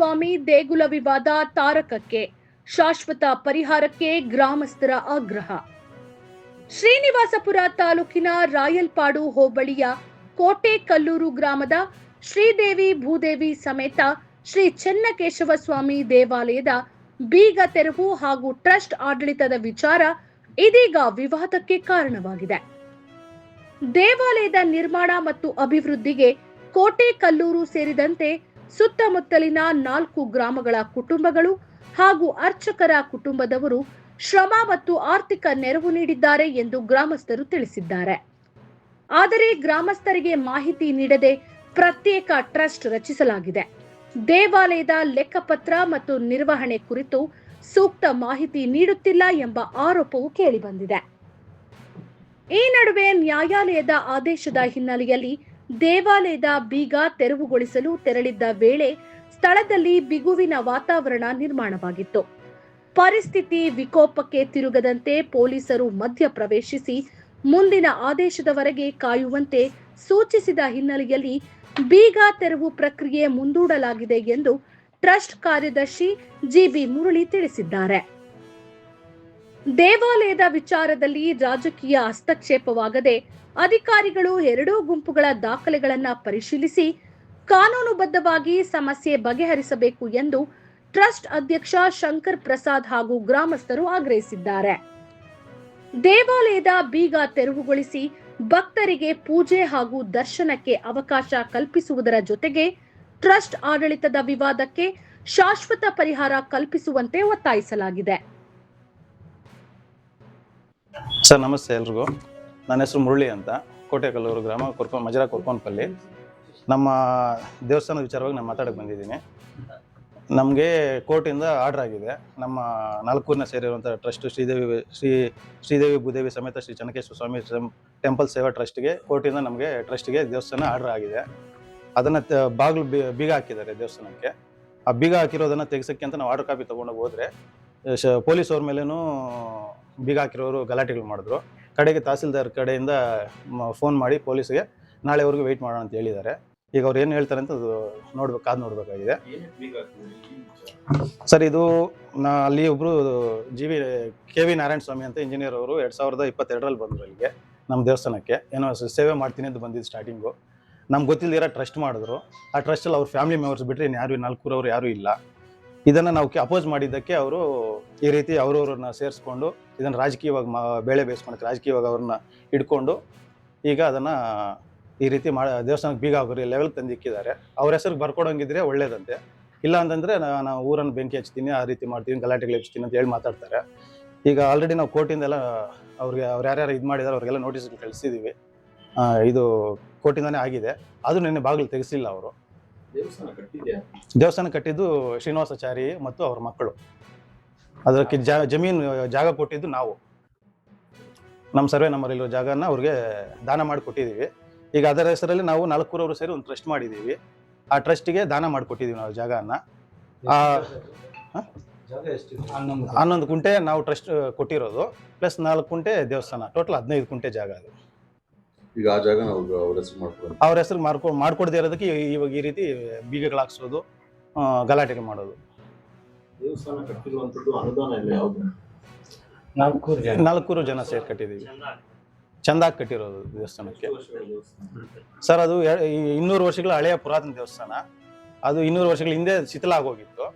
ಸ್ವಾಮಿ ದೇಗುಲ ವಿವಾದ ತಾರಕಕ್ಕೆ, ಶಾಶ್ವತ ಪರಿಹಾರಕ್ಕೆ ಗ್ರಾಮಸ್ಥರ ಆಗ್ರಹ. ಶ್ರೀನಿವಾಸಪುರ ತಾಲೂಕಿನ ರಾಯಲ್ಪಾಡು ಹೋಬಳಿಯ ಕೋಟೆಕಲ್ಲೂರು ಗ್ರಾಮದ ಶ್ರೀದೇವಿ ಭೂದೇವಿ ಸಮೇತ ಶ್ರೀ ಚೆನ್ನಕೇಶವ ಸ್ವಾಮಿ ದೇವಾಲಯದ ಬೀಗ ತೆರವು ಹಾಗೂ ಟ್ರಸ್ಟ್ ಆಡಳಿತದ ವಿಚಾರ ಇದೀಗ ವಿವಾದಕ್ಕೆ ಕಾರಣವಾಗಿದೆ. ದೇವಾಲಯದ ನಿರ್ಮಾಣ ಮತ್ತು ಅಭಿವೃದ್ಧಿಗೆ ಕೋಟೆಕಲ್ಲೂರು ಸೇರಿದಂತೆ ಸುತ್ತಮುತ್ತಲಿನ 4 ಗ್ರಾಮಗಳ ಕುಟುಂಬಗಳು ಹಾಗೂ ಅರ್ಚಕರ ಕುಟುಂಬದವರು ಶ್ರಮ ಮತ್ತು ಆರ್ಥಿಕ ನೆರವು ನೀಡಿದ್ದಾರೆ ಎಂದು ಗ್ರಾಮಸ್ಥರು ತಿಳಿಸಿದ್ದಾರೆ. ಆದರೆ ಗ್ರಾಮಸ್ಥರಿಗೆ ಮಾಹಿತಿ ನೀಡದೆ ಪ್ರತ್ಯೇಕ ಟ್ರಸ್ಟ್ ರಚಿಸಲಾಗಿದೆ. ದೇವಾಲಯದ ಲೆಕ್ಕಪತ್ರ ಮತ್ತು ನಿರ್ವಹಣೆ ಕುರಿತು ಸೂಕ್ತ ಮಾಹಿತಿ ನೀಡುತ್ತಿಲ್ಲ ಎಂಬ ಆರೋಪವು ಕೇಳಿಬಂದಿದೆ. ಈ ನಡುವೆ ನ್ಯಾಯಾಲಯದ ಆದೇಶದ ಹಿನ್ನೆಲೆಯಲ್ಲಿ ದೇವಾಲಯದ ಬೀಗ ತೆರವುಗೊಳಿಸಲು ತೆರಳಿದ್ದ ವೇಳೆ ಸ್ಥಳದಲ್ಲಿ ಬಿಗುವಿನ ವಾತಾವರಣ ನಿರ್ಮಾಣವಾಗಿತ್ತು. ಪರಿಸ್ಥಿತಿ ವಿಕೋಪಕ್ಕೆ ತಿರುಗದಂತೆ ಪೊಲೀಸರು ಮಧ್ಯ ಪ್ರವೇಶಿಸಿ ಮುಂದಿನ ಆದೇಶದವರೆಗೆ ಕಾಯುವಂತೆ ಸೂಚಿಸಿದ ಹಿನ್ನೆಲೆಯಲ್ಲಿ ಬೀಗ ತೆರವು ಪ್ರಕ್ರಿಯೆ ಮುಂದೂಡಲಾಗಿದೆ ಎಂದು ಟ್ರಸ್ಟ್ ಕಾರ್ಯದರ್ಶಿ ಜಿಬಿ ಮುರಳಿ ತಿಳಿಸಿದ್ದಾರೆ. ದೇವಾಲಯದ ವಿಚಾರದಲ್ಲಿ ರಾಜಕೀಯ ಹಸ್ತಕ್ಷೇಪವಾಗದೆ ಅಧಿಕಾರಿಗಳು ಎರಡೂ ಗುಂಪುಗಳ ದಾಖಲೆಗಳನ್ನು ಪರಿಶೀಲಿಸಿ ಕಾನೂನುಬದ್ಧವಾಗಿ ಸಮಸ್ಯೆ ಬಗೆಹರಿಸಬೇಕು ಎಂದು ಟ್ರಸ್ಟ್ ಅಧ್ಯಕ್ಷ ಶಂಕರ್ ಪ್ರಸಾದ್ ಹಾಗೂ ಗ್ರಾಮಸ್ಥರು ಆಗ್ರಹಿಸಿದ್ದಾರೆ. ದೇವಾಲಯದ ಬೀಗ ತೆರವುಗೊಳಿಸಿ ಭಕ್ತರಿಗೆ ಪೂಜೆ ಹಾಗೂ ದರ್ಶನಕ್ಕೆ ಅವಕಾಶ ಕಲ್ಪಿಸುವುದರ ಜೊತೆಗೆ ಟ್ರಸ್ಟ್ ಆಡಳಿತದ ವಿವಾದಕ್ಕೆ ಶಾಶ್ವತ ಪರಿಹಾರ ಕಲ್ಪಿಸುವಂತೆ ಒತ್ತಾಯಿಸಲಾಗಿದೆ. ಸರ್ ನಮಸ್ತೆ ಎಲ್ರಿಗೂ. ನನ್ನ ಹೆಸರು ಮುರಳಿ ಅಂತ, ಕೋಟೆಕಲ್ಲೂರು ಗ್ರಾಮ, ಮಜರಾ ಕೊರ್ಕೋನ್ಪಲ್ಲಿ. ನಮ್ಮ ದೇವಸ್ಥಾನದ ವಿಚಾರವಾಗಿ ನಾನು ಮಾತಾಡಕ್ಕೆ ಬಂದಿದ್ದೀನಿ. ನಮಗೆ ಕೋರ್ಟಿಂದ ಆರ್ಡರ್ ಆಗಿದೆ. ನಮ್ಮ 4 ಸೇರಿರುವಂಥ ಟ್ರಸ್ಟ್ ಶ್ರೀದೇವಿ ಭೂದೇವಿ ಸಮೇತ ಶ್ರೀ ಚೆನ್ನಕೇಶ್ವರ ಸ್ವಾಮಿ ಟೆಂಪಲ್ ಸೇವಾ ಟ್ರಸ್ಟ್ಗೆ ಕೋರ್ಟಿಂದ ನಮಗೆ ಟ್ರಸ್ಟ್ಗೆ ದೇವಸ್ಥಾನ ಆರ್ಡರ್ ಆಗಿದೆ. ಅದನ್ನು ಬಾಗಿಲು ಬೀಗ ಹಾಕಿದ್ದಾರೆ ದೇವಸ್ಥಾನಕ್ಕೆ. ಆ ಬೀಗ ಹಾಕಿರೋದನ್ನು ತೆಗೆಸೋಕ್ಕೆ ಅಂತ ನಾವು ಆರ್ಡರ್ ಕಾಪಿ ತೊಗೊಂಡೋಗಿ ಹೋದರೆ ಪೊಲೀಸ್ ಅವ್ರ ಮೇಲೇನೂ ಬೀಗ ಹಾಕಿರೋರು ಗಲಾಟೆಗಳು ಮಾಡಿದ್ರು. ಕಡೆಗೆ ತಹಸೀಲ್ದಾರ್ ಕಡೆಯಿಂದ ಫೋನ್ ಮಾಡಿ ಪೊಲೀಸ್ಗೆ ನಾಳೆವರೆಗೂ ವೆಯ್ಟ್ ಮಾಡೋಣ ಅಂತ ಹೇಳಿದ್ದಾರೆ. ಈಗ ಅವ್ರು ಏನು ಹೇಳ್ತಾರೆ ಅಂತ ಅದು ಕಾದು ನೋಡಬೇಕಾಗಿದೆ. ಸರ್ ಇದು ಅಲ್ಲಿ ಒಬ್ಬರು KV ನಾರಾಯಣ ಸ್ವಾಮಿ ಅಂತ ಇಂಜಿನಿಯರ್ ಅವರು 2022ರಲ್ಲಿ ಬಂದರು ಅಲ್ಲಿಗೆ ನಮ್ಮ ದೇವಸ್ಥಾನಕ್ಕೆ. ಏನೋ ಸೇವೆ ಮಾಡ್ತೀನಿ ಅಂತ ಬಂದಿದ್ದು ಸ್ಟಾರ್ಟಿಂಗು. ನಮ್ಗೆ ಗೊತ್ತಿಲ್ಲದಿರೋ ಟ್ರಸ್ಟ್ ಮಾಡಿದ್ರು. ಆ ಟ್ರಸ್ಟಲ್ಲಿ ಅವ್ರ ಫ್ಯಾಮಿಲಿ ಮೆಂಬರ್ಸ್ ಬಿಟ್ಟರೆ ಇನ್ನು ಯಾರು 4 ಯಾರೂ ಇಲ್ಲ. ಇದನ್ನು ನಾವು ಅಪೋಸ್ ಮಾಡಿದ್ದಕ್ಕೆ ಅವರು ಈ ರೀತಿ ಅವ್ರವ್ರನ್ನ ಸೇರಿಸ್ಕೊಂಡು ಇದನ್ನು ರಾಜಕೀಯವಾಗಿ ಬೇಳೆ ಬೇಯಿಸ್ಕೊಳಕ್ಕೆ ರಾಜಕೀಯವಾಗಿ ಅವ್ರನ್ನ ಹಿಡ್ಕೊಂಡು ಈಗ ಅದನ್ನು ಈ ರೀತಿ ದೇವಸ್ಥಾನಕ್ಕೆ ಬೀಗ ಹಾಕೋರಿ ಲೆವೆಲ್ ತಂದಿಕ್ಕಿದ್ದಾರೆ. ಅವ್ರ ಹೆಸರಿಗೆ ಬರ್ಕೊಡೋಂಗಿದ್ರೆ ಒಳ್ಳೇದಂತೆ. ಇಲ್ಲ ಅಂತಂದರೆ ನಾವು ಊರನ್ನು ಬೆಂಕಿ ಹಚ್ತೀನಿ, ಆ ರೀತಿ ಮಾಡ್ತೀನಿ, ಗಲಾಟೆಗಳು ಎಬ್ಸ್ತೀನಿ ಅಂತ ಹೇಳಿ ಮಾತಾಡ್ತಾರೆ. ಈಗ ಆಲ್ರೆಡಿ ನಾವು ಕೋರ್ಟಿಂದೆಲ್ಲ ಅವ್ರು ಯಾರ್ಯಾರು ಇದು ಮಾಡಿದಾರೆ ಅವ್ರಿಗೆಲ್ಲ ನೋಟಿಸ್ಗಳು ಕಳಿಸಿದ್ದೀವಿ. ಇದು ಕೋರ್ಟಿಂದನೇ ಆಗಿದೆ. ಅದು ನಿನ್ನೆ ಬಾಗಿಲು ತೆಗೆಸಿಲ್ಲ ಅವರು. ದೇವಸ್ಥಾನ ಕಟ್ಟಿದ್ದು ಶ್ರೀನಿವಾಸಾಚಾರಿ ಮತ್ತು ಅವ್ರ ಮಕ್ಕಳು. ಅದಕ್ಕೆ ಜಾಗ ಕೊಟ್ಟಿದ್ದು ನಾವು. ನಮ್ಮ ಸರ್ವೆ ನಂಬರ್ ಇರೋ ಜಾಗನ ಅವ್ರಿಗೆ ದಾನ ಮಾಡಿ ಕೊಟ್ಟಿದ್ದೀವಿ. ಈಗ ಅದರ ಹೆಸರಲ್ಲಿ ನಾವು 4 ಸೇರಿ ಒಂದು ಟ್ರಸ್ಟ್ ಮಾಡಿದ್ದೀವಿ. ಆ ಟ್ರಸ್ಟಿಗೆ ದಾನ ಮಾಡಿಕೊಟ್ಟಿದ್ದೀವಿ ನಾವು ಜಾಗನ. 11 ಕುಂಟೆ ನಾವು ಟ್ರಸ್ಟ್ ಕೊಟ್ಟಿರೋದು, ಪ್ಲಸ್ 4 ಕುಂಟೆ ದೇವಸ್ಥಾನ, ಟೋಟಲ್ 15 ಕುಂಟೆ ಜಾಗ ಅದು. ಈಗ ಆ ಜಾಗ ಅವ್ರ ಹೆಸರು ಮಾಡ್ಕೊಡದೇ ಇರೋದಕ್ಕೆ ಇವಾಗ ಈ ರೀತಿ ಬೀಗಗಳು ಹಾಕ್ಸೋದು, ಗಲಾಟೆಗಳು ಮಾಡೋದು. ದೇವಸ್ಥಾನ ಕಟ್ಟಿರುವಂತದ್ದು ಅನುದಾನ ಇಲ್ಲ ಯಾವುದು? 4 ಜನ ಸೇರಿ ಕಟ್ಟಿದ್ದೀವಿ. ಚಂದಾಗಿ ಕಟ್ಟಿರೋದು ದೇವಸ್ಥಾನಕ್ಕೆ. ಸರ್ ಅದು 200 ವರ್ಷಗಳ ಹಳೆಯ ಪುರಾತನ ದೇವಸ್ಥಾನ. ಅದು 200 ವರ್ಷಗಳ ಹಿಂದೆ ಶಿಥಿಲ ಆಗೋಗಿತ್ತು.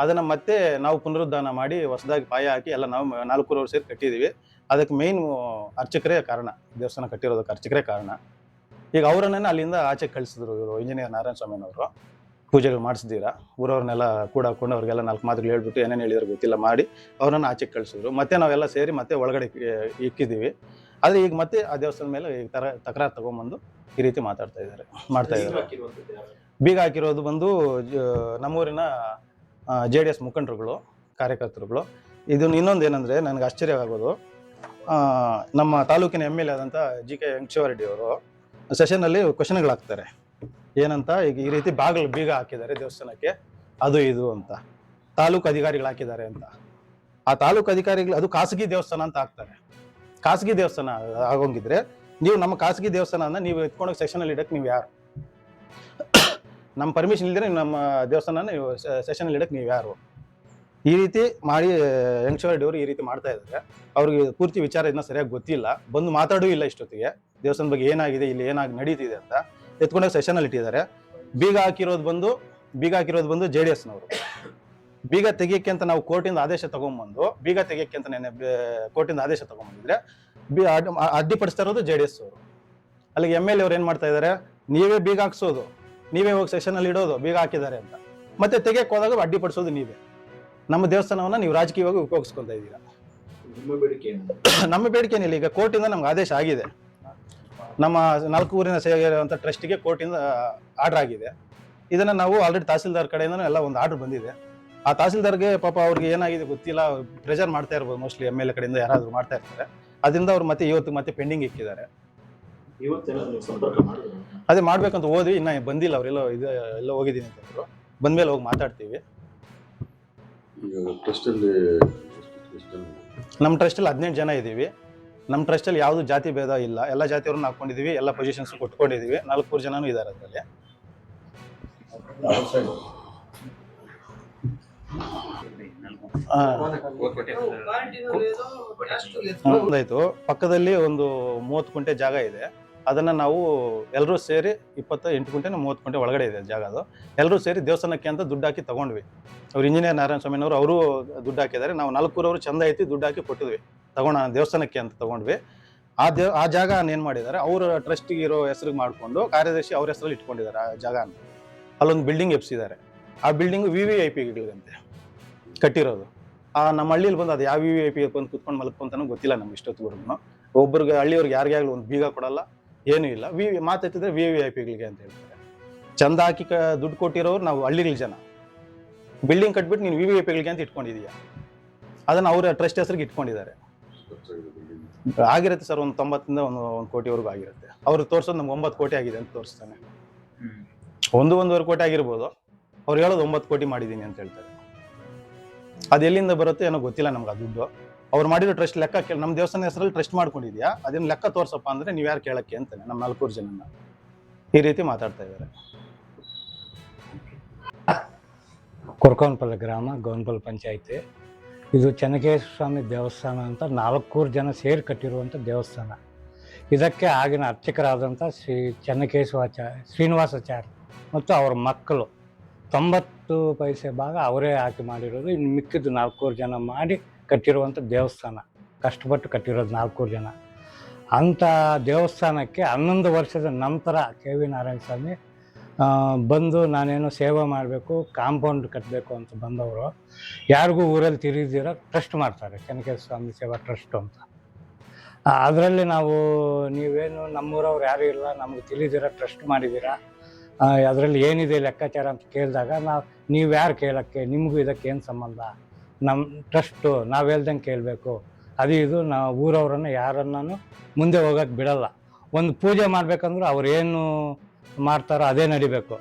ಅದನ್ನು ಮತ್ತೆ ನಾವು ಪುನರುದ್ಧಾನ ಮಾಡಿ ಹೊಸದಾಗಿ ಪಾಯ ಹಾಕಿ ಎಲ್ಲ ನಾವು 4 ಸೇರಿ ಕಟ್ಟಿದ್ದೀವಿ. ಅದಕ್ಕೆ ಮೇಯ್ನ್ ಅರ್ಚಕರೇ ಕಾರಣ, ದೇವಸ್ಥಾನ ಕಟ್ಟಿರೋದಕ್ಕೆ ಅರ್ಚಕರೇ ಕಾರಣ. ಈಗ ಅವರನ್ನೇ ಅಲ್ಲಿಂದ ಆಚೆ ಕಳಿಸಿದ್ರು ಇವರು ಇಂಜಿನಿಯರ್ ನಾರಾಯಣ ಸ್ವಾಮಿನವರು. ಪೂಜೆಗಳು ಮಾಡಿಸಿದ್ದೀರಾ, ಊರವ್ರನ್ನೆಲ್ಲ ಕೂಡ ಹಾಕೊಂಡು ಅವ್ರಿಗೆಲ್ಲ 4 ಮಾತುಗಳು ಹೇಳ್ಬಿಟ್ಟು ಏನೇನು ಹೇಳಿದ್ರು ಗೊತ್ತಿಲ್ಲ ಮಾಡಿ ಅವ್ರನ್ನ ಆಚೆಗೆ ಕಳಿಸಿದ್ರು. ಮತ್ತೆ ನಾವೆಲ್ಲ ಸೇರಿ ಮತ್ತೆ ಒಳಗಡೆ ಇಕ್ಕಿದ್ದೀವಿ. ಆದರೆ ಈಗ ಮತ್ತೆ ಆ ದೇವಸ್ಥಾನದ ಮೇಲೆ ಈ ತಕರಾರು ತಗೊಂಡ್ಬಂದು ಈ ರೀತಿ ಮಾಡ್ತಾ ಇದ್ದಾರೆ. ಬೀಗ ಹಾಕಿರೋದು ಬಂದು ನಮ್ಮೂರಿನ JDS ಮುಖಂಡರುಗಳು, ಕಾರ್ಯಕರ್ತರುಗಳು. ಇದನ್ನು ಇನ್ನೊಂದು ಏನಂದರೆ ನನಗೆ ಆಶ್ಚರ್ಯ ಆಗೋದು, ನಮ್ಮ ತಾಲೂಕಿನ MLA ಆದಂಥ GK ವೆಂಕಟೇಶ್ವರರೆಡ್ಡಿ ಅವರು ಸೆಷನ್ನಲ್ಲಿ ಕ್ವಶನ್ಗಳು ಹಾಕ್ತಾರೆ. ಏನಂತ, ಈಗ ಈ ರೀತಿ ಬೀಗ ಹಾಕಿದ್ದಾರೆ ದೇವಸ್ಥಾನಕ್ಕೆ, ಅದು ಇದು ಅಂತ ತಾಲೂಕು ಅಧಿಕಾರಿಗಳು ಹಾಕಿದ್ದಾರೆ ಅಂತ. ಆ ತಾಲೂಕು ಅಧಿಕಾರಿಗಳು ಅದು ಖಾಸಗಿ ದೇವಸ್ಥಾನ ಅಂತ ಹಾಕ್ತಾರೆ. ಖಾಸಗಿ ದೇವಸ್ಥಾನ ಆಗೋಂಗಿದ್ರೆ ನೀವು ನಮ್ಮ ಖಾಸಗಿ ದೇವಸ್ಥಾನ ನೀವು ಎತ್ಕೊಂಡೋಗಿ ಸೆಕ್ಷನಲ್ಲಿ ಇಡಕ್ಕೆ ನೀವು ಯಾರು? ನಮ್ಮ ಪರ್ಮಿಷನ್ ಇಲ್ಲದೆ ನಮ್ಮ ದೇವಸ್ಥಾನ ನೀವು ಸೆಷನ್ ಇಡಕ್ಕೆ ನೀವು ಯಾರು, ಈ ರೀತಿ ಮಾಡಿ ಯಂಗ್ಶವರ್ ಅವರು ಈ ರೀತಿ ಮಾಡ್ತಾ ಇದ್ದಾರೆ. ಅವ್ರಿಗೆ ಪೂರ್ತಿ ವಿಚಾರ ಇದನ್ನ ಸರಿಯಾಗಿ ಗೊತ್ತಿಲ್ಲ, ಬಂದು ಮಾತಾಡೂ ಇಲ್ಲ ಇಷ್ಟೊತ್ತಿಗೆ ದೇವಸ್ಥಾನ ಬಗ್ಗೆ ಏನಾಗಿದೆ, ಇಲ್ಲಿ ಏನಾಗಿ ನಡೀತಿದೆ ಅಂತ ಎತ್ಕೊಂಡೋಗಿ ಸೆಷನ್ ಅಲ್ಲಿ ಇಟ್ಟಿದ್ದಾರೆ. ಬೀಗ ಹಾಕಿರೋದು ಬಂದು JDS ನವರು. ಬೀಗ ತೆಗಿಯಕ್ಕೆ ಅಂತ ನಾವು ಕೋರ್ಟಿಂದ ಆದೇಶ ತಗೊಂಡ್ಬಂದು ಬೀಗ ತೆಗಿಯಕ್ಕೆ ಅಂತ ಕೋರ್ಟಿಂದ ಆದೇಶ ತಗೊಂಡ್ಬಂದಿದ್ರೆ ಅಡ್ಡಿಪಡಿಸ್ತಾ ಇರೋದು JDS ಅವರು. ಅಲ್ಲಿಗೆ MLA ಅವ್ರು ಏನ್ ಮಾಡ್ತಾ ಇದ್ದಾರೆ, ನೀವೇ ಬೀಗ ಹಾಕ್ಸೋದು, ನೀವೇ ಹೋಗಿ ಸೆಷನ್ ಅಲ್ಲಿ ಇಡೋದು ಬೀಗ ಹಾಕಿದ್ದಾರೆ ಅಂತ, ಮತ್ತೆ ತೆಗಿಯಕ್ಕೆ ಹೋದಾಗ ಅಡ್ಡಿಪಡಿಸೋದು ನೀವೇ. ನಮ್ಮ ದೇವಸ್ಥಾನವನ್ನ ನೀವು ರಾಜಕೀಯವಾಗಿ ಉಪಯೋಗಿಸ್ಕೊಳ್ತಾ ಇದ್ದೀರಾ. ನಿಮ್ಮ ಬೇಡಿಕೆ ಏನು? ನಮ್ಮ ಬೇಡಿಕೆ ಏನಿಲ್ಲ, ಈಗ ಕೋರ್ಟಿಂದ ನಮ್ಗೆ ಆದೇಶ ಆಗಿದೆ. ನಮ್ಮ 4 ಊರಿನ ಸೇರಿರುವಂತ ಟ್ರಸ್ಟಿಗೆ ಕೋರ್ಟಿಂದ ಆರ್ಡರ್ ಆಗಿದೆ. ಇದನ್ನ ನಾವು ಆಲ್ರೆಡಿ ತಹಸೀಲ್ದಾರ್ ಕಡೆಯಿಂದ ಎಲ್ಲ ಒಂದು ಆರ್ಡರ್ ಬಂದಿದೆ. ಆ ತಹಸೀಲ್ದಾರ್ಗೆ ಪಾಪ ಅವ್ರಿಗೆ ಏನಾಗಿದೆ ಗೊತ್ತಿಲ್ಲ, ಪ್ರೆಷರ್ ಮಾಡ್ತಾ ಇರ್ಬೋದು, ಮೋಸ್ಟ್ಲಿ MLA ಕಡೆಯಿಂದ ಯಾರಾದ್ರೂ ಮಾಡ್ತಾ ಇರ್ತಾರೆ. ಅದರಿಂದ ಅವ್ರು ಮತ್ತೆ ಇವತ್ತು ಮತ್ತೆ ಪೆಂಡಿಂಗ್ ಇಕ್ಕಿದ್ದಾರೆ. ಇವತ್ತೇನೋ ನೀವು ಸಂಪರ್ಕ ಮಾಡಿದ್ರೆ ಅದೇ ಮಾಡ್ಬೇಕಂತ ಹೋದ್ವಿ, ಇನ್ನ ಬಂದಿಲ್ಲ, ಅವರೆಲ್ಲ ಎಲ್ಲ ಹೋಗಿದ್ದೀನಿ ಅಂತಂದ್ರು. ಬಂದ್ಮೇಲೆ ಹೋಗಿ ಮಾತಾಡ್ತೀವಿ. ನಮ್ಮ ಟ್ರಸ್ಟಲ್ಲಿ 18 ಜನ ಇದ್ದೀವಿ. ನಮ್ಮ ಟ್ರಸ್ಟಲ್ಲಿ ಯಾವುದು ಜಾತಿ ಭೇದ ಇಲ್ಲ, ಎಲ್ಲ ಜಾತಿಯವ್ರನ್ನ ಹಾಕೊಂಡಿದೀವಿ, ಎಲ್ಲ ಪೊಸಿಷನ್ಸ್ ಕೊಟ್ಕೊಂಡಿದೀವಿ. 4 ಜನನೂ ಇದ್ದಾರೆ ಅದರಲ್ಲಿ. ಆಯ್ತು. ಪಕ್ಕದಲ್ಲಿ ಒಂದು 30 ಗುಂಟೆ ಜಾಗ ಇದೆ. ಅದನ್ನ ನಾವು ಎಲ್ಲರೂ ಸೇರಿ 28 ಗುಂಟೆ 30 ಗುಂಟೆ ಒಳಗಡೆ ಇದೆ ಜಾಗ. ಅದು ಎಲ್ಲರೂ ಸೇರಿ ದೇವಸ್ಥಾನಕ್ಕೆ ಅಂತ ದುಡ್ಡು ಹಾಕಿ ತಗೊಂಡ್ವಿ. ಅವ್ರು ಇಂಜಿನಿಯರ್ ನಾರಾಯಣ ಸ್ವಾಮಿನವರು ಅವರು ದುಡ್ಡು ಹಾಕಿದ್ದಾರೆ. ನಾವು 4 ಊರವರು ಚಂದ ಐತಿ ದುಡ್ಡು ಹಾಕಿ ಕೊಟ್ಟಿದ್ವಿ, ತಗೋಣ ದೇವಸ್ಥಾನಕ್ಕೆ ಅಂತ ತಗೊಂಡ್ವಿ. ಆ ಜಾಗ ಏನ್ ಮಾಡಿದ್ದಾರೆ, ಅವ್ರ ಟ್ರಸ್ಟಿಗೆ ಇರೋ ಹೆಸರಿಗೆ ಮಾಡ್ಕೊಂಡು ಕಾರ್ಯದರ್ಶಿ ಅವ್ರ ಹೆಸರಲ್ಲಿ ಇಟ್ಕೊಂಡಿದ್ದಾರೆ ಆ ಜಾಗ ಅಂತ. ಅಲ್ಲೊಂದು ಬಿಲ್ಡಿಂಗ್ ಎಬ್ಸಿದ್ದಾರೆ. ಆ ಬಿಲ್ಡಿಂಗ್ VVIPಗಳಿಗಂತೆ ಕಟ್ಟಿರೋದು. ನಮ್ಮ ಹಳ್ಳಿಲಿ ಬಂದು ಅದು ಯಾವ VVIP ಬಂದು ಕುತ್ಕೊಂಡು ಮಲ್ಕೊಂತಾನೂ ಗೊತ್ತಿಲ್ಲ ನಮ್ಗೆ ಇಷ್ಟೊತ್ತುವರೆಗೂ. ಒಬ್ಬರಿಗೆ ಹಳ್ಳಿಯವ್ರಿಗೆ ಯಾರಿಗಾಗ್ಲೂ ಒಂದು ಬೀಗ ಕೊಡಲ್ಲ, ಏನೂ ಇಲ್ಲ. ಮಾತಾಡ್ತಿದ್ರೆ VVIPಗಳಿಗೆ ಅಂತ ಹೇಳ್ತಾರೆ. ಚಂದ ಹಾಕಿ ದುಡ್ಡು ಕೊಟ್ಟಿರೋರು ನಾವು ಹಳ್ಳಿಗಳ ಜನ. ಬಿಲ್ಡಿಂಗ್ ಕಟ್ಬಿಟ್ಟು ನೀನು VVIPಗಳಿಗೆ ಅಂತ ಇಟ್ಕೊಂಡಿದೀಯ, ಅದನ್ನ ಅವ್ರ ಟ್ರಸ್ಟ್ ಹೆಸರಿಗೆ ಇಟ್ಕೊಂಡಿದ್ದಾರೆ. ಆಗಿರುತ್ತೆ ಸರ್, ಒಂದು 90 ಇಂದ 1 ಕೋಟಿವರೆಗೂ ಆಗಿರುತ್ತೆ. ಅವ್ರು ತೋರ್ಸೋದು ನಮ್ಗೆ 9 ಕೋಟಿ ಆಗಿದೆ ಅಂತ ತೋರಿಸ್ತಾನೆ. 1.5 ಕೋಟಿ ಆಗಿರ್ಬೋದು, ಅವ್ರು ಹೇಳೋದು 9 ಕೋಟಿ ಮಾಡಿದೀನಿ ಅಂತ ಹೇಳ್ತಾರೆ. ಅದು ಎಲ್ಲಿಂದ ಬರುತ್ತೆ ಏನೋ ಗೊತ್ತಿಲ್ಲ ನಮ್ಗೆ ಆ ದುಡ್ಡು. ಅವ್ರು ಮಾಡಿರೋ ಟ್ರಸ್ಟ್ ಲೆಕ್ಕ ನಮ್ಮ ದೇವಸ್ಥಾನ ಹೆಸರಲ್ಲಿ ಟ್ರಸ್ಟ್ ಮಾಡ್ಕೊಂಡಿದ್ಯಾ, ಅದನ್ನ ಲೆಕ್ಕ ತೋರ್ಸಪ್ಪ ಅಂದ್ರೆ ನೀವ್ ಯಾರು ಕೇಳಕ್ಕೆ ಅಂತಾನೆ ನಮ್ಮ 4 ಜನನ್ನ ಈ ರೀತಿ ಮಾತಾಡ್ತಾ ಇದ್ದಾರೆ. ಕೊರ್ಕೋನ್ಪಲ್ಲಿ ಗ್ರಾಮ, ಗೋನ್ಪಲ್ ಪಂಚಾಯತಿ. ಇದು ಚೆನ್ನಕೇಶ್ವರ ಸ್ವಾಮಿ ದೇವಸ್ಥಾನ ಅಂತ 4 ಜನ ಸೇರಿ ಕಟ್ಟಿರುವಂಥ ದೇವಸ್ಥಾನ. ಇದಕ್ಕೆ ಆಗಿನ ಅರ್ಚಕರಾದಂಥ ಶ್ರೀನಿವಾಸಾಚಾರ್ಯ ಮತ್ತು ಅವ್ರ ಮಕ್ಕಳು 90 ಪೈಸೆ ಭಾಗ ಅವರೇ ಹಾಕಿ ಮಾಡಿರೋದು. ಇನ್ನು ಮಿಕ್ಕಿದ್ದು 4 ಜನ ಮಾಡಿ ಕಟ್ಟಿರುವಂಥ ದೇವಸ್ಥಾನ, ಕಷ್ಟಪಟ್ಟು ಕಟ್ಟಿರೋದು 4 ಜನ. ಅಂಥ ದೇವಸ್ಥಾನಕ್ಕೆ 11 ವರ್ಷದ ನಂತರ KV ನಾರಾಯಣ ಸ್ವಾಮಿ ಬಂದು ನಾನೇನೋ ಸೇವೆ ಮಾಡಬೇಕು, ಕಾಂಪೌಂಡ್ ಕಟ್ಟಬೇಕು ಅಂತ ಬಂದವರು. ಯಾರಿಗೂ ಊರಲ್ಲಿ ತಿರುಗಿದಿರ ಟ್ರಸ್ಟ್ ಮಾಡ್ತಾರೆ, ಚೆನ್ನಕೇಶ್ವರ ಸ್ವಾಮಿ ಸೇವಾ ಟ್ರಸ್ಟ್ ಅಂತ. ಅದರಲ್ಲಿ ನಾವು ನೀವೇನು ನಮ್ಮೂರವ್ರು ಯಾರೂ ಇಲ್ಲ, ನಮ್ಗೆ ತಿಳಿದಿರ ಟ್ರಸ್ಟ್ ಮಾಡಿದ್ದೀರಾ, ಅದರಲ್ಲಿ ಏನಿದೆ ಲೆಕ್ಕಾಚಾರ ಅಂತ ಕೇಳಿದಾಗ ನೀವು ಯಾರು ಕೇಳೋಕ್ಕೆ, ನಿಮಗೂ ಇದಕ್ಕೆ ಏನು ಸಂಬಂಧ, ನಮ್ಮ ಟ್ರಸ್ಟು ನಾವು ಹೇಳ್ದಂಗೆ ಕೇಳಬೇಕು, ಅದು ಇದು ನಾವು ಊರವ್ರನ್ನ ಯಾರನ್ನೂ ಮುಂದೆ ಹೋಗೋಕ್ಕೆ ಬಿಡಲ್ಲ. ಒಂದು ಪೂಜೆ ಮಾಡಬೇಕಂದ್ರೂ ಅವ್ರು ಏನು ಮಾಡ್ತಾರೋ ಅದೇ ನಡಿಬೇಕು.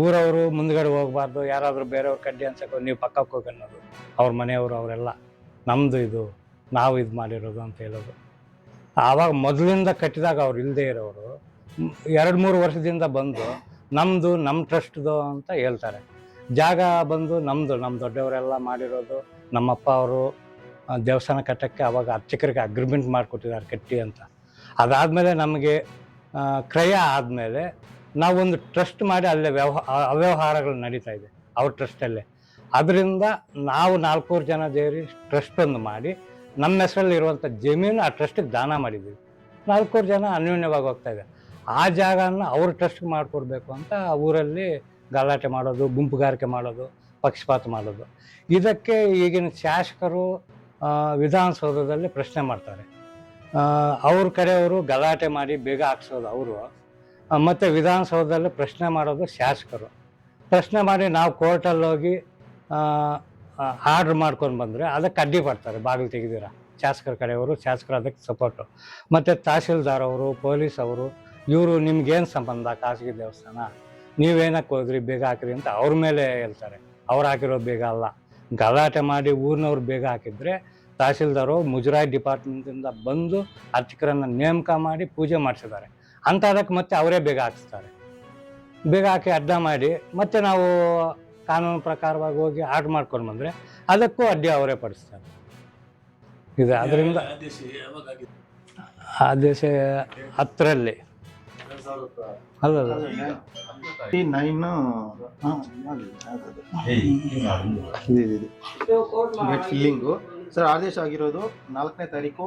ಊರವರು ಮುಂದ್ಗಡೆ ಹೋಗ್ಬಾರ್ದು, ಯಾರಾದರೂ ಬೇರೆಯವ್ರ ಕಡ್ಡಿ ಅನ್ಸಕ್ಕೆ ನೀವು ಪಕ್ಕಕ್ಕೆ ಹೋಗಿ ಅನ್ನೋದು. ಅವ್ರ ಮನೆಯವರು ಅವರೆಲ್ಲ ನಮ್ಮದು ಇದು, ನಾವು ಇದು ಮಾಡಿರೋದು ಅಂತ ಹೇಳೋದು. ಆವಾಗ ಮೊದಲಿಂದ ಕಟ್ಟಿದಾಗ ಅವ್ರು ಇಲ್ಲದೆ ಇರೋರು 2-3 ವರ್ಷದಿಂದ ಬಂದು ನಮ್ಮದು, ನಮ್ಮ ಟ್ರಸ್ಟ್ದು ಅಂತ ಹೇಳ್ತಾರೆ. ಜಾಗ ಬಂದು ನಮ್ಮದು, ನಮ್ಮ ದೊಡ್ಡವರೆಲ್ಲ ಮಾಡಿರೋದು. ನಮ್ಮಪ್ಪ ಅವರು ದೇವಸ್ಥಾನ ಕಟ್ಟೋಕ್ಕೆ ಅವಾಗ ಅರ್ಚಕರಿಗೆ ಅಗ್ರಿಮೆಂಟ್ ಮಾಡಿಕೊಟ್ಟಿದ್ದಾರೆ ಕಟ್ಟಿ ಅಂತ. ಅದಾದಮೇಲೆ ನಮಗೆ ಕ್ರಯ ಆದಮೇಲೆ ನಾವೊಂದು ಟ್ರಸ್ಟ್ ಮಾಡಿ ಅಲ್ಲೇ ಅವ್ಯವಹಾರಗಳು ನಡೀತಾ ಇದೆ ಅವ್ರ ಟ್ರಸ್ಟಲ್ಲೇ. ಅದರಿಂದ ನಾವು 4 ಜನ ಸೇರಿ ಟ್ರಸ್ಟ್ ಒಂದು ಮಾಡಿ ನಮ್ಮ ಹೆಸರಲ್ಲಿ ಇರುವಂಥ ಜಮೀನು ಆ ಟ್ರಸ್ಟಿಗೆ ದಾನ ಮಾಡಿದ್ದೀವಿ. 4 ಜನ ಅನ್ಯೋನ್ಯವಾಗಿ ಹೋಗ್ತಾ ಇದೆ. ಆ ಜಾಗನ ಅವ್ರ ಟ್ರಸ್ಟ್ಗೆ ಮಾಡಿಕೊಡ್ಬೇಕು ಅಂತ ಊರಲ್ಲಿ ಗಲಾಟೆ ಮಾಡೋದು, ಗುಂಪುಗಾರಿಕೆ ಮಾಡೋದು, ಪಕ್ಷಪಾತ ಮಾಡೋದು. ಇದಕ್ಕೆ ಈಗಿನ ಶಾಸಕರು ವಿಧಾನಸೌಧದಲ್ಲಿ ಪ್ರಶ್ನೆ ಮಾಡ್ತಾರೆ. ಅವ್ರ ಕಡೆಯವರು ಗಲಾಟೆ ಮಾಡಿ ಬೇಗ ಹಾಕ್ಸೋದು ಅವರು, ಮತ್ತು ವಿಧಾನಸೌಧದಲ್ಲಿ ಪ್ರಶ್ನೆ ಮಾಡೋದು ಶಾಸಕರು. ಪ್ರಶ್ನೆ ಮಾಡಿ ನಾವು ಕೋರ್ಟಲ್ಲಿ ಹೋಗಿ ಆರ್ಡ್ರ್ ಮಾಡ್ಕೊಂಡು ಬಂದರೆ ಅದಕ್ಕೆ ಅಡ್ಡಿ ಪಡ್ತಾರೆ, ಬಾಗಿಲು ತೆಗೆದಿರ ಶಾಸಕರ ಕಡೆಯವರು. ಶಾಸಕರು ಅದಕ್ಕೆ ಸಪೋರ್ಟು. ಮತ್ತು ತಹಸೀಲ್ದಾರ್ ಅವರು, ಪೊಲೀಸ್ ಅವರು, ಇವರು ನಿಮ್ಗೇನು ಸಂಬಂಧ, ಖಾಸಗಿ ದೇವಸ್ಥಾನ, ನೀವೇನಕ್ಕೆ ಹೋದ್ರಿ ಬೇಗ ಹಾಕಿರಿ ಅಂತ ಅವ್ರ ಮೇಲೆ ಹೇಳ್ತಾರೆ. ಅವ್ರು ಹಾಕಿರೋ ಬೇಗ ಅಲ್ಲ. ಗಲಾಟೆ ಮಾಡಿ ಊರಿನವ್ರು ಬೇಗ ಹಾಕಿದರೆ ತಹಸೀಲ್ದಾರು ಮುಜರಾಯಿ ಡಿಪಾರ್ಟ್ಮೆಂಟಿಂದ ಬಂದು ಅರ್ಚಕರನ್ನು ನೇಮಕ ಮಾಡಿ ಪೂಜೆ ಮಾಡಿಸಿದ್ದಾರೆ. ಅಂಥದಕ್ಕೆ ಮತ್ತೆ ಅವರೇ ಬೇಗ ಹಾಕಿಸ್ತಾರೆ. ಬೇಗ ಹಾಕಿ ಅಡ್ಡ ಮಾಡಿ ಮತ್ತೆ ನಾವು ಕಾನೂನು ಪ್ರಕಾರವಾಗಿ ಹೋಗಿ ಆರ್ಡರ್ ಮಾಡ್ಕೊಂಡು ಬಂದರೆ ಅದಕ್ಕೂ ಅಡ್ಡಿ ಅವರೇ ಪಡಿಸ್ತಾರೆ. ಇದು ಅದರಿಂದ ಆದೇಶ 10ರಲ್ಲಿ ಅಲ್ಲ ಫಿಲ್ಲಿಂಗು ಸರ್ ಆದೇಶ ಆಗಿರೋದು 4ನೇ ತಾರೀಕು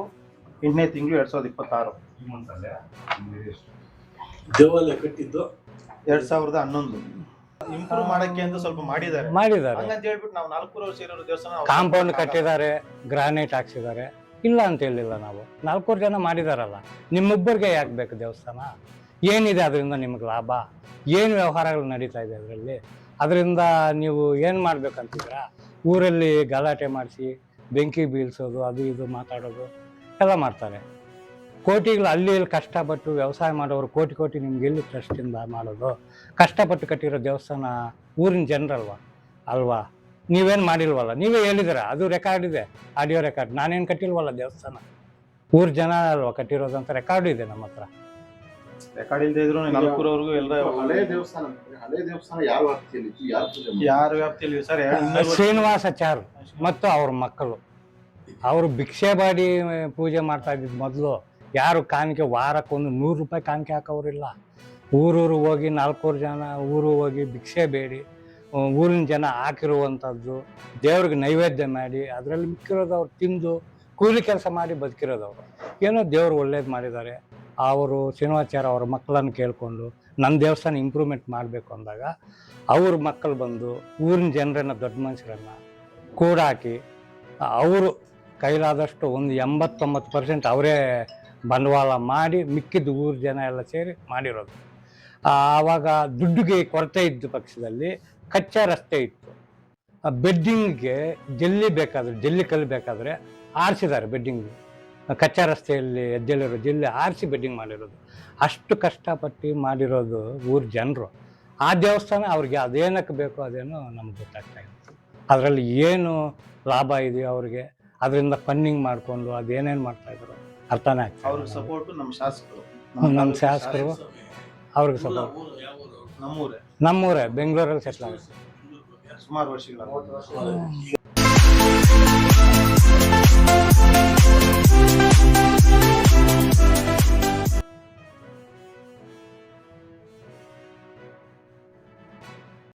8ನೇ ತಿಂಗಳು 2026. ದೇವಾಲಯ ಕಟ್ಟಿದ್ದು 2011. ಇಂಪ್ರೂವ್ ಮಾಡಕ್ಕೆ ಅಂತ ಸ್ವಲ್ಪ ಮಾಡಿದ್ದಾರೆ ಹಂಗಂತ ಹೇಳ್ಬಿಟ್ಟು ನಾವು 4 ವರ್ಷ ಇರೋ ದೇವಸ್ಥಾನ ಕಾಂಪೌಂಡ್ ಕಟ್ಟಿದ್ದಾರೆ, ಗ್ರಾನೈಟ್ ಹಾಕ್ಸಿದ್ದಾರೆ, ಇಲ್ಲ ಅಂತ ಹೇಳಿಲ್ಲ ನಾವು. 4 ಜನ ಮಾಡಿದಾರಲ್ಲ, ನಿಮ್ಮೊಬ್ಬರಿಗೆ ಯಾಕೆ ಬೇಕು ದೇವಸ್ಥಾನ? ಏನಿದೆ ಅದರಿಂದ ನಿಮ್ಗೆ ಲಾಭ? ಏನು ವ್ಯವಹಾರಗಳು ನಡೀತಾ ಇದೆ ಅದರಲ್ಲಿ? ಅದರಿಂದ ನೀವು ಏನು ಮಾಡ್ಬೇಕಂತಿದ್ರ? ಊರಲ್ಲಿ ಗಲಾಟೆ ಮಾಡಿಸಿ ಬೆಂಕಿ ಬೀಳ್ಸೋದು, ಅದು ಇದು ಮಾತಾಡೋದು ಎಲ್ಲ ಮಾಡ್ತಾರೆ. ಕೋಟಿಗಳು ಅಲ್ಲಿ ಇಲ್ಲಿ ಕಷ್ಟಪಟ್ಟು ವ್ಯವಸಾಯ ಮಾಡೋರು ಕೋಟಿ ನಿಮ್ಗೆ ಎಲ್ಲಿ ಟ್ರಸ್ಟಿಂದ ಮಾಡೋದು? ಕಷ್ಟಪಟ್ಟು ಕಟ್ಟಿರೋ ದೇವಸ್ಥಾನ ಊರಿನ ಅಲ್ವಾ? ನೀವೇನು ಮಾಡಿಲ್ವಲ್ಲ, ನೀವೇ ಹೇಳಿದಿರ, ಅದು ರೆಕಾರ್ಡ್ ಇದೆ, ಆಡಿಯೋ ರೆಕಾರ್ಡ್. ನಾನೇನು ಕಟ್ಟಿಲ್ವಲ್ಲ ದೇವಸ್ಥಾನ, ಊರ್ ಜನ ಅಲ್ವಾ ಕಟ್ಟಿರೋದಂತ ರೆಕಾರ್ಡ್ ಇದೆ ನಮ್ಮ ಹತ್ರ. ರೆಕಾರ್ಡ್ ಇಲ್ಲದೆ ಇದ್ರು 4 ಎಲ್ಲ ಹಳೆ ದೇವಸ್ಥಾನ ಯಾವ ವ್ಯಾಪ್ತಿಯಲ್ಲಿ ಯಾರ ವ್ಯಾಪ್ತಿಯಲ್ಲಿ ಸರ್? ಶ್ರೀನಿವಾಸಾಚಾರ್ ಮತ್ತು ಅವ್ರ ಮಕ್ಕಳು ಅವರು ಭಿಕ್ಷೆ ಬಾಡಿ ಪೂಜೆ ಮಾಡ್ತಾ ಇದ್ದಿದ್ದು. ಮೊದಲು ಯಾರು ಕಾಣಿಕೆ ವಾರಕ್ಕೊಂದು 100 ರೂಪಾಯಿ ಕಾಣಿಕೆ ಹಾಕೋರಿಲ್ಲ. ಊರೂರು ಹೋಗಿ 4 ಜನ ಊರು ಹೋಗಿ ಭಿಕ್ಷೆ ಬೇಡಿ ಊರಿನ ಜನ ಹಾಕಿರುವಂಥದ್ದು, ದೇವ್ರಿಗೆ ನೈವೇದ್ಯ ಮಾಡಿ ಅದರಲ್ಲಿ ಮಿಕ್ಕಿರೋದು ಅವ್ರು ತಿಂದು ಕೂಲಿ ಕೆಲಸ ಮಾಡಿ ಬದುಕಿರೋದವರು. ಏನೋ ದೇವ್ರು ಒಳ್ಳೇದು ಮಾಡಿದ್ದಾರೆ. ಅವರು ಶ್ರೀನಿವಾಚಾರ್ಯ ಅವ್ರ ಮಕ್ಕಳನ್ನು ಕೇಳಿಕೊಂಡು ನನ್ನ ದೇವಸ್ಥಾನ ಇಂಪ್ರೂವ್ಮೆಂಟ್ ಮಾಡಬೇಕು ಅಂದಾಗ ಅವ್ರ ಮಕ್ಕಳು ಬಂದು ಊರಿನ ಜನರನ್ನು, ದೊಡ್ಡ ಮನುಷ್ಯರನ್ನು ಕೂಡಾಕಿ ಅವರು ಕೈಲಾದಷ್ಟು ಒಂದು 89% ಅವರೇ ಬಂಡವಾಳ ಮಾಡಿ ಮಿಕ್ಕಿದ್ದು ಊರು ಜನ ಎಲ್ಲ ಸೇರಿ ಮಾಡಿರೋದು. ಆವಾಗ ದುಡ್ಡಿಗೆ ಕೊರತೆ ಇದ್ದ ಪಕ್ಷದಲ್ಲಿ ಕಚ್ಚಾ ರಸ್ತೆ ಇತ್ತು. ಬೆಡ್ಡಿಂಗ್ಗೆ ಜಲ್ಲಿ ಕಲ್ಲು ಬೇಕಾದರೆ ಆರಿಸಿದ್ದಾರೆ. ಬೆಡ್ಡಿಂಗ್ ಕಚ್ಚಾ ರಸ್ತೆಯಲ್ಲಿ ಎದ್ದೇಳಿರೋ ಜಲ್ಲಿ ಆರಿಸಿ ಬೆಡ್ಡಿಂಗ್ ಮಾಡಿರೋದು. ಅಷ್ಟು ಕಷ್ಟಪಟ್ಟು ಮಾಡಿರೋದು ಊರ ಜನರು. ಆ ದೇವಸ್ಥಾನ ಅವ್ರಿಗೆ ಅದೇನಕ್ಕೆ ಬೇಕೋ ಅದೇನೋ ನಮ್ಗೆ ಗೊತ್ತಾಗ್ತಾ ಇದೆ. ಅದರಲ್ಲಿ ಏನು ಲಾಭ ಇದೆಯೋ ಅವ್ರಿಗೆ, ಅದರಿಂದ ಫಂಡಿಂಗ್ ಮಾಡಿಕೊಂಡು ಅದೇನೇನು ಮಾಡ್ತಾಯಿದ್ರು ಅರ್ಥನೇ ಆಗ್ತದೆ. ಅವ್ರಿಗೆ ಸಪೋರ್ಟು ನಮ್ಮ ಶಾಸಕರು ಅವ್ರಿಗೆ ಸಪೋರ್ಟ್. ನಮ್ಮೂರೇ ಬೆಂಗಳೂರಲ್ಲಿ ಸೆಟ್ಲ್ ಆಗುತ್ತೆ ಸುಮಾರು ವರ್ಷಗಳ.